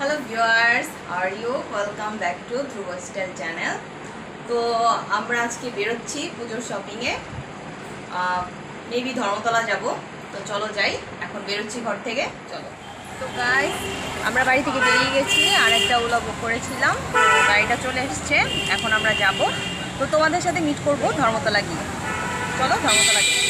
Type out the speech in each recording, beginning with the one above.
Hello viewers, are you welcome back to Dhruv style channel. তো আমরা আজকে বেরোচ্ছি পুজোর শপিংয়ে। মেবি ধর্মতলা যাব। তো চলো যাই, এখন বেরোচ্ছি ঘর থেকে, চলো। তো গাইস, আমরা বাড়ি থেকে বেরিয়ে গেছি, আর একটা ওলা বুক করেছিলাম, গাড়িটা চলে এসছে, এখন আমরা যাব। তো তোমাদের সাথে মিট করব ধর্মতলা গিয়ে। চলো ধর্মতলা গিয়ে।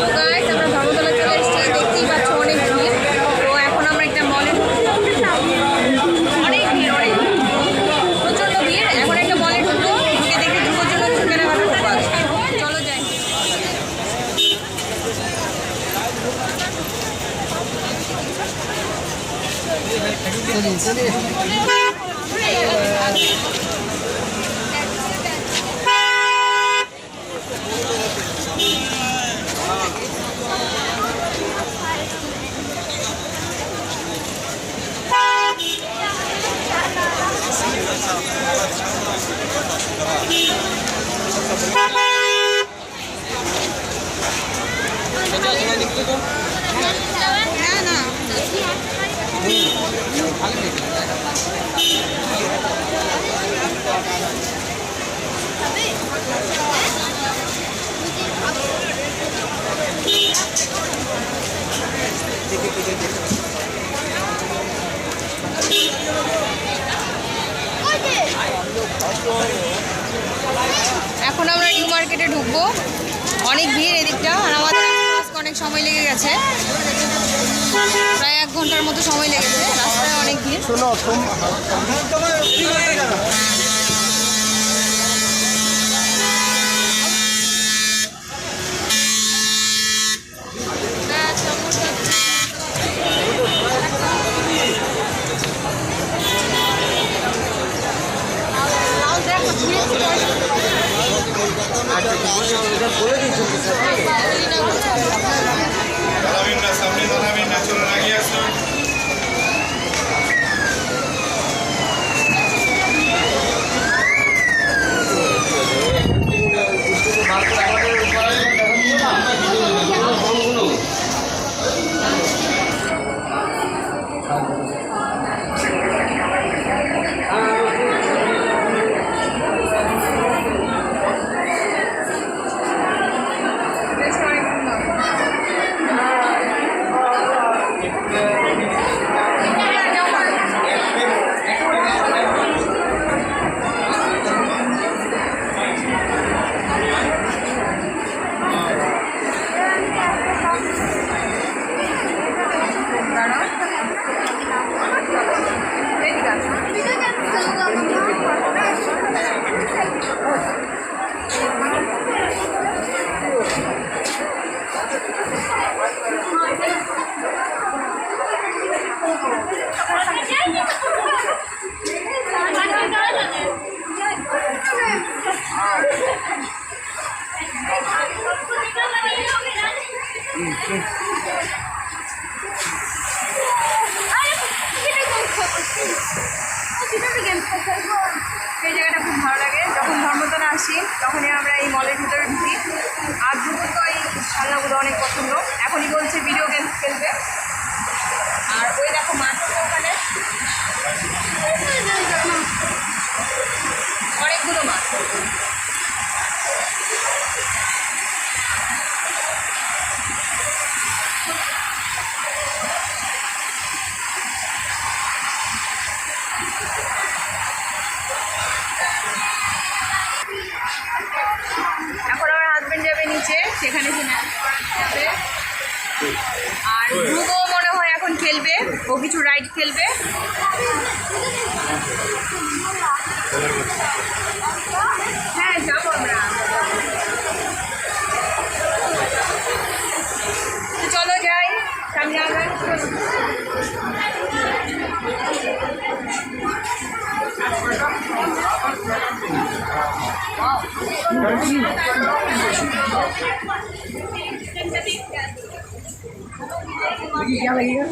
তো গাইস, আমরা ধর্মতলা চলে এসেছি, দেখতেই পাচ্ছ অনেক ভিড়। তো এখন আমরা একটা মলে অনেক ভিড়, প্রচণ্ড ভিড়। এখন একটা মলে ঢুকবো, ঢুকে দেখি ঢুকোর জন্য কিছু কেনাকাটা করবো আজকে। চলো যাই। এখন আমরা নিউ মার্কেটে ঢুকবো, অনেক ভিড় এদিকটা, আর আমাদের অনেক সময় লেগে গেছে, প্রায় 1 ঘন্টার মতো সময় লেগেছে, রাস্তায় অনেক ভিড়। এই জায়গাটা খুব ভালো লাগে, যখন ধর্মতলা আসি তখনই আমরা এই মলের ভিতরে ঢুকি। আর ঢুকো তো এই খেলনাগুলো অনেক পছন্দ। এখনই বলছে ভিডিও গেম খেলবে, আর ওই দেখো মাঠ ওখানে অনেকগুলো মাছ। এখন আমার হাজবেন্ড যাবে নিচে, সেখানে যাবে। আর ধ্রুব মনে হয় এখন খেলবে, ও কিছু রাইড খেলবে। হ্যাঁ যাবো আমরা, চলো যাই সামনে আমরা। क्या लगेगा?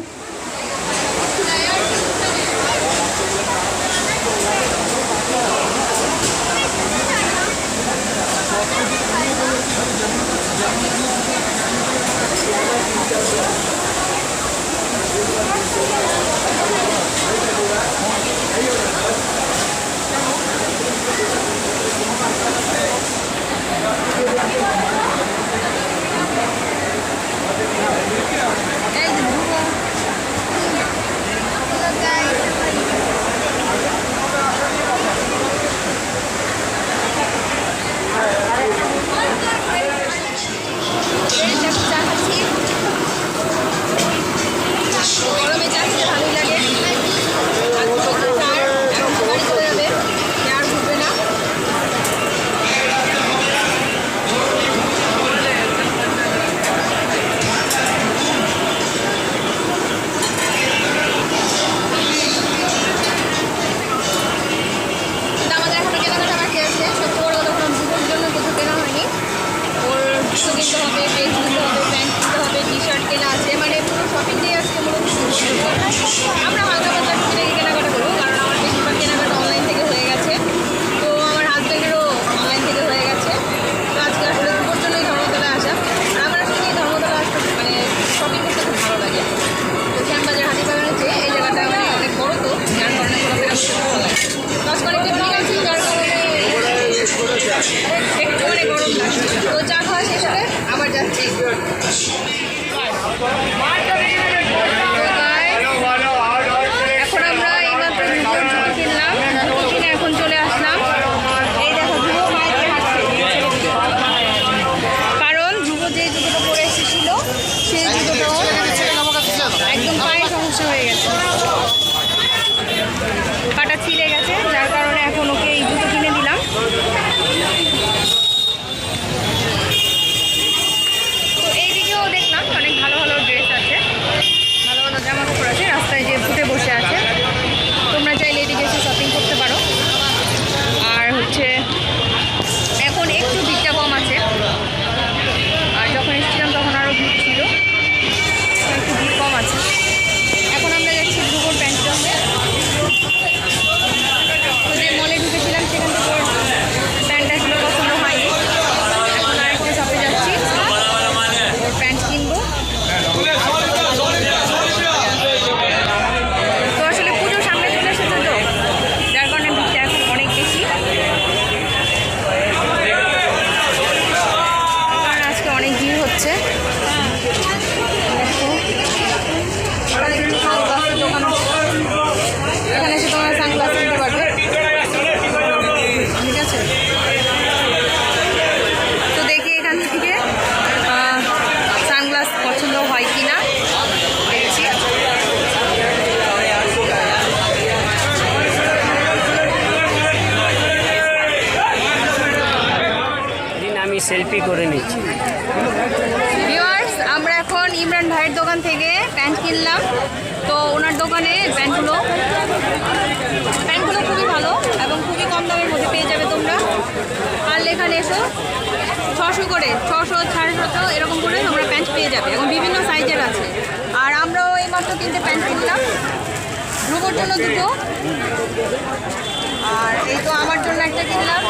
জিপে করে নিচ্ছি। ভিউয়ার্স, আমরা এখন ইমরান ভাইয়ের দোকান থেকে প্যান্ট কিনলাম। তো ওনার দোকানে প্যান্টগুলো খুবই ভালো এবং খুবই কম দামের মধ্যে পেয়ে যাবে তোমরা। আর এখানে এসো 600 করে, 600, 750 এরকম করে তোমরা প্যান্ট পেয়ে যাবে এবং বিভিন্ন সাইজের আছে। আর আমরাও এইমাত্র 3টে প্যান্ট কিনলাম, ধ্রুবর জন্য 2টো, আর এই তো আমার জন্য একটা কিনলাম,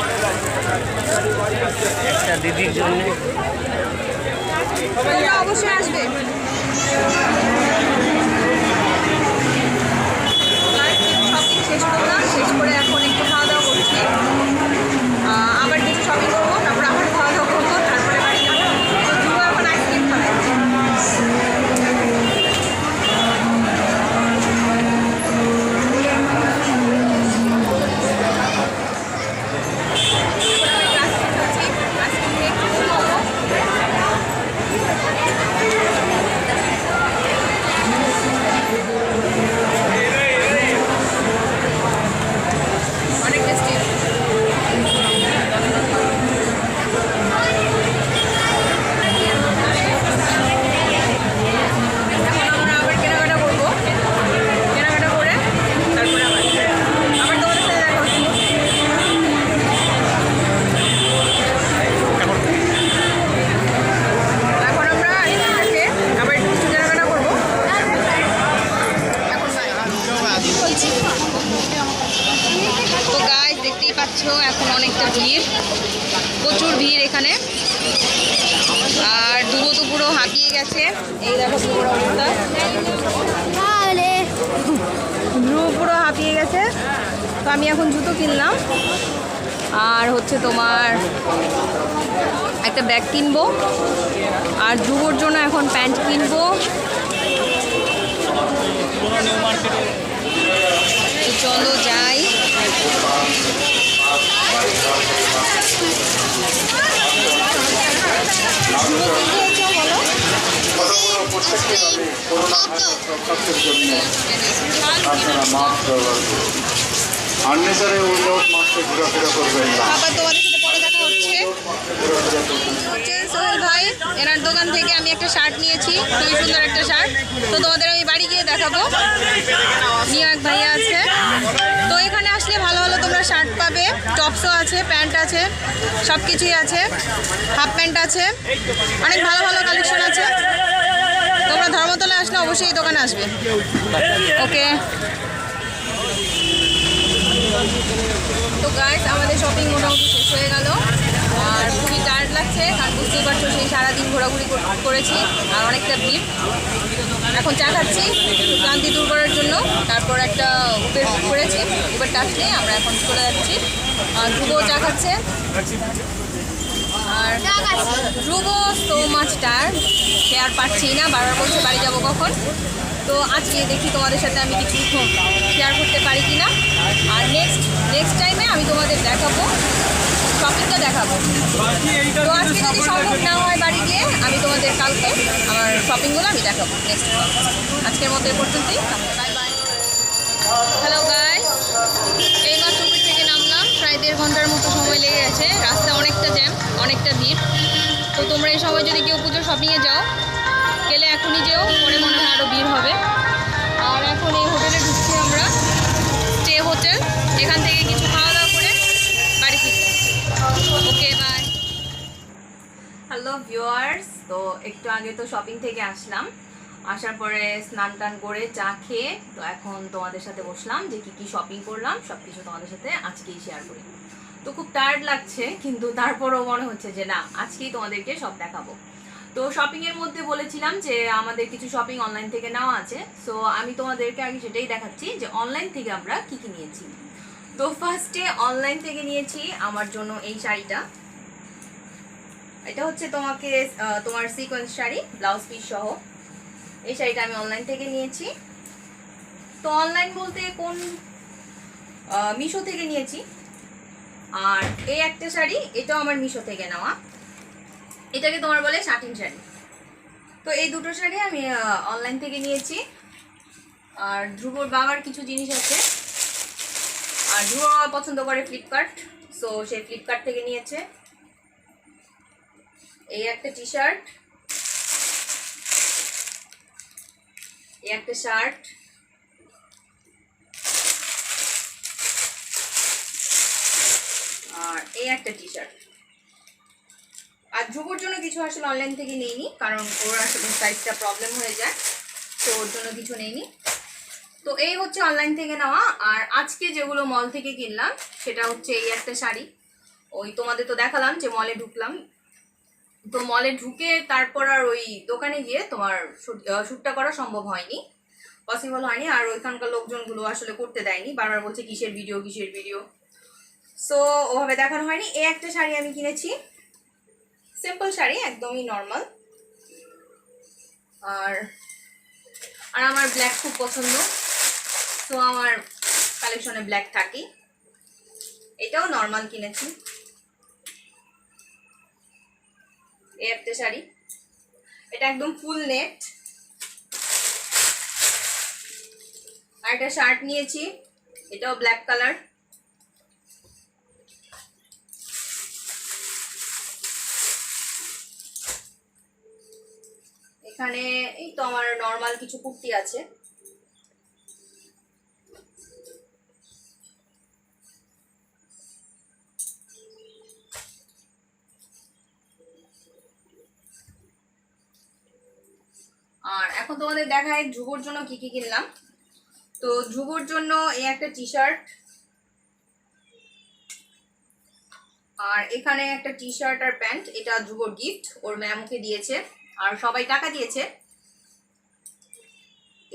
একটা দিদির জন্য। তোমরা অবশ্যই আসবে। শপিং শেষ করলাম, শেষ করে এখন একটু খাওয়া দাওয়া করছি। আবার কিছু শপিং করবো, তারপরে আবার খাওয়া দাওয়া করবো, তারপরে বাড়ি যাবো। তো ধ্রুব এখন আইসক্রিম খাবে। অনেক টেস্টি। এখন আমরা আবার কেনাকাটা করবো, কেনাকাটা করে তারপরে আবার তোমাদের সাথে দেখা হচ্ছে। এখন আমরা এখান থেকে আবার একটু কিছু কেনাকাটা করবো। এখন তো গাইস, দেখতেই পাচ্ছ এখন অনেকটা ভিড়, প্রচুর ভিড় এখানে। আর ধ্রুব তো পুরো হাঁপিয়ে গেছে, এই দেখো ধ্রুবর অবস্থা, ধ্রুব পুরো হাঁপিয়ে গেছে। তো আমি এখন জুতো কিনলাম, আর হচ্ছে তোমার একটা ব্যাগ কিনবো, আর ধ্রুবর জন্য এখন প্যান্ট কিনবো। তো চলো যাই। আননেসারি উইদাউট মাস্কে ঘোরাফেরা করবেন না। আবার তোমাদের সাথে পরে দেখা হচ্ছে। সোহেল ভাই, এনার দোকান থেকে আমি একটা শার্ট নিয়েছি, খুবই সুন্দর একটা শার্ট। তো তোমাদের আমি বাড়ি গিয়ে দেখাবো। নিউ এক ভাইয়া আছে, তো এখানে আসলে ভালো ভালো তোমরা শার্ট পাবে, টপসও আছে, প্যান্ট আছে, সব কিছুই আছে, হাফ প্যান্ট আছে, অনেক ভালো ভালো কালেকশন আছে। তোমরা ধর্মতলা আসলে অবশ্যই এই দোকানে আসবে। ওকে, তো গাইস, আমাদের শপিং মোটামুটি শেষ হয়ে গেল, আর খুবই টায়ার্ড লাগছে, কারণ বুঝতেই পারছো সেই সারাদিন ঘোরাঘুরি করেছি আর অনেকটা ভিড়। এখন চা খাচ্ছি ক্লান্তি দূর করার জন্য, তারপর একটা উবের বুক করেছি, উবেরটা আসলে আমরা এখন চলে যাচ্ছি। আর ধ্রুব চা খাচ্ছে, আর ধ্রুব সো মাচ টায়ার্ড, সে আর পারছি না, বারবার বলছে বাড়ি যাবো কখন। তো আজকে দেখি তোমাদের সাথে আমি কিছু শেয়ার করতে পারি কি না। আর নেক্সট টাইমে আমি তোমাদের দেখাবো, শপিংটা দেখাবো। তো আজকে যদি সম্ভব না হয় বাড়ি গিয়ে, আমি তোমাদের কালকে আমার শপিংগুলো আমি দেখাবো নেক্সট। আজকের মতো এ পর্যন্তই, বাই বাই। হ্যালো গাইস, এইমাত্র উপর থেকে নামলাম, প্রায় 1.5 ঘন্টার মতো সময় লেগে গেছে, রাস্তা অনেকটা জ্যাম, অনেকটা ভিড়। তো তোমরা এই সময় যদি কেউ পুজোর শপিংয়ে যাও, গেলে এখনই যেও, পরে মনে হয় আরও ভিড় হবে। আর এখন এই হোটেলে ঢুকছি আমরা, স্টে হোটেল, এখান থেকে কিছু খাওয়া দাওয়া করে বাড়ি ফিরবো। ওকে, বাই। হ্যালো ভিউয়ার্স, তো একটু আগে তো শপিং থেকে আসলাম, আসার পরে স্নান টান করে চা খেয়ে তো এখন তোমাদের সাথে বসলাম যে কি শপিং করলাম সব কিছু তোমাদের সাথে আজকেই শেয়ার করি। তো খুব টায়ার্ড লাগছে, কিন্তু তারপরও মনে হচ্ছে যে না, আজকেই তোমাদেরকে সব দেখাবো। তো শপিং এর মধ্যে বলেছিলাম যে আমাদের কিছু শপিং অনলাইন থেকে নেওয়া আছে, সো আমি তোমাদেরকে আগে সেটাই দেখাচ্ছি যে অনলাইন থেকে আমরা কি কি নিয়েছি। তো ফার্স্টে অনলাইন থেকে নিয়েছি আমার জন্য এই শাড়িটা। এটা হচ্ছে তোমার সিকোয়েন্স শাড়ি, ব্লাউজ পিস সহ। এই শাড়িটা আমি অনলাইন থেকে নিয়েছি। তো অনলাইন বলতে কোন, মিশো থেকে নিয়েছি। আর এই একটা শাড়ি, এটাও আমার মিশো থেকে নেওয়া, এটাকে তোমার বলে শাটিন শাড়ি। তো এই দুটো শাড়ি আমি অনলাইন থেকে নিয়েছি। আর ধ্রুবর বাবার কিছু জিনিস আছে, আর ধ্রুব পছন্দ করে ফ্লিপকার্ট, সো সে ফ্লিপকার্ট থেকে নিয়েছে। এই একটা টি শার্ট, এই একটা শার্ট, আর এই একটা টি শার্ট। আর ধ্রুবর জন্য কিছু আসলে অনলাইন থেকে নেইনি, কারণ ওর আসলে সাইজটা প্রবলেম হয়ে যায়, তো ওর জন্য কিছু নেইনি। তো এই হচ্ছে অনলাইন থেকে নেওয়া। আর আজকে যেগুলো মল থেকে কিনলাম সেটা হচ্ছে এই একটা শাড়ি। ওই তোমাদের তো দেখালাম যে মলে ঢুকলাম, তো মলে ঢুকে তারপর আর ওই দোকানে গিয়ে তোমার শ্যুটটা করা সম্ভব হয়নি, পসিবল হয়নি। আর ওইখানকার লোকজনগুলো আসলে করতে দেয়নি, বারবার বলছে কিসের ভিডিও কিসের ভিডিও, সো ওভাবে দেখানো হয়নি। এই একটা শাড়ি আমি কিনেছি, সিম্পল শাড়ি, একদমই নর্মাল। আর আর আমার ব্ল্যাক খুব পছন্দ, তো আমার কালেকশনে ব্ল্যাক থাকেই। এটাও নর্মাল কিনেছি। এই একটা শাড়ি, এটা একদম ফুল নেট। আর একটা শার্ট নিয়েছি, এটাও ব্ল্যাক কালার। এখানে এই তো আমার নর্মাল কিছু কুর্তি আছে। আর এখন তোমাদের দেখায় ধ্রুবর জন্য কি কি কিনলাম। তো ধ্রুবর জন্য এই একটা টি শার্ট, আর এখানে একটা টি শার্ট আর প্যান্ট, এটা ধ্রুবর গিফট, ওর ম্যামকে দিয়েছে আর সবাই টাকা দিয়েছে।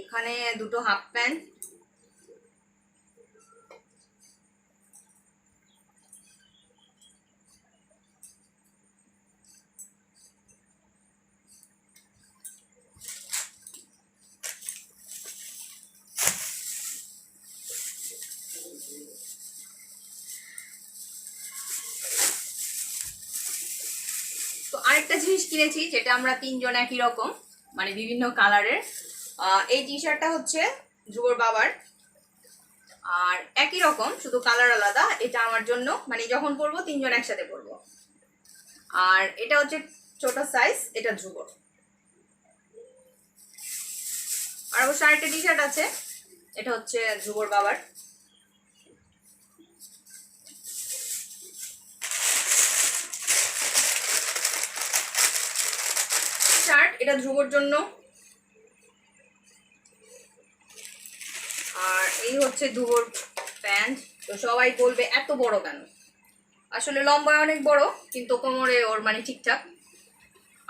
এখানে দুটো হাফ প্যান্ট, তো আরেকটা জিনিস কিনেছি যেটা আমরা তিনজন একই রকম, মানে বিভিন্ন কালারের। এই টি শার্টটা হচ্ছে ধ্রুবর বাবার, আর একই রকম শুধু কালার আলাদা। এটা আমার জন্য, মানে যখন পরবো তিনজন একসাথে পরবো। আর এটা হচ্ছে ছোট সাইজ, এটা ধ্রুবর। আর অবশ্য আরেকটা টি শার্ট আছে, এটা হচ্ছে ধ্রুবর বাবার। শার্ট, এটা ধ্রুবর জন্য। আর এই হচ্ছে ধ্রুবর প্যান্ট। তো সবাই বলবে এত বড় কেন, আসলে লম্বায় অনেক বড়, কিন্তু কোমরে ওর মানে ঠিকঠাক।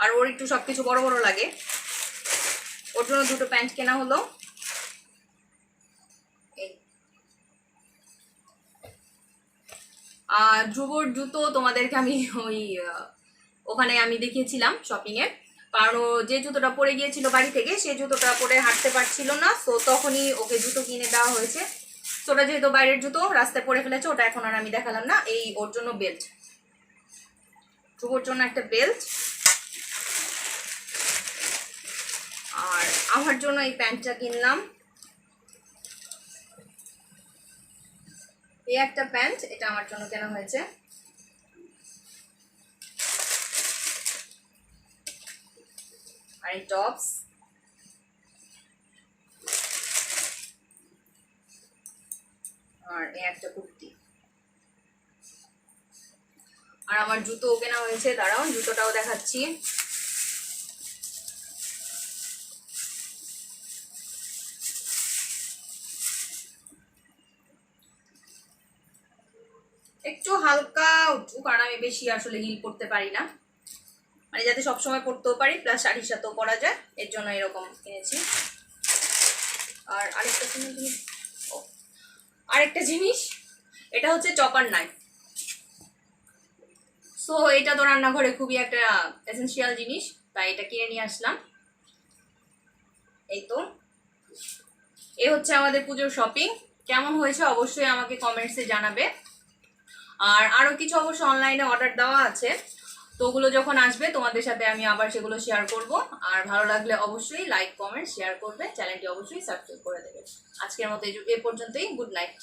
আর ওর একটু সবকিছু বড় বড় লাগে, ওর জন্য দুটো প্যান্ট কেনা হলো। আর ধ্রুবর জুতো তোমাদেরকে আমি ওই ওখানে আমি দেখিয়েছিলাম শপিং এ, কারণ ও যে জুতোটা পরে গিয়েছিল বাড়ি থেকে, সেই জুতোটা পরে হাঁটতে পারছিল না, তো তখনই ওকে জুতো কিনে দেওয়া হয়েছে। তো ওটা যেহেতু বাইরের জুতো, রাস্তায় পরে ফেলেছে, ওটা এখন আর আমি দেখালাম না। এই ওর জন্য বেল্ট, ধ্রুবর জন্য একটা বেল্ট। আর আমার জন্য এই প্যান্টটা কিনলাম, এই একটা প্যান্ট, এটা আমার জন্য কেনা হয়েছে। আর এই টপস, আর এই একটা কুর্তি। আর আমার জুতো কেনা হয়েছে, দাঁড়াও জুতোটাও দেখাচ্ছি। একটু হালকা উঁচু, কারণ আমি বেশি আসলে হিল পরতে পারি না, মানে যাতে সবসময় পরতেও পারি, প্লাস শাড়ির সাথেও পরা যায়, এর জন্য এরকম কিনেছি। আর আরেকটা জিনিস, এটা হচ্ছে চপার নাইফ। সো এটা তো রান্নাঘরে খুবই একটা এসেনশিয়াল জিনিস, তাই এটা কিনে নিয়ে আসলাম। এই তো, এ হচ্ছে আমাদের পুজোর শপিং। কেমন হয়েছে অবশ্যই আমাকে কমেন্টসে জানাবে। আর আরও কিছু অবশ্য অনলাইনে অর্ডার দেওয়া আছে, তো ওগুলো যখন আসবে তোমাদের সাথে আমি আবার সেগুলো শেয়ার করব। আর ভালো লাগলে অবশ্যই লাইক কমেন্ট শেয়ার করবে, চ্যানেলটি অবশ্যই সাবস্ক্রাইব করে দেবে। আজকের মতো এ পর্যন্তই, গুড নাইট।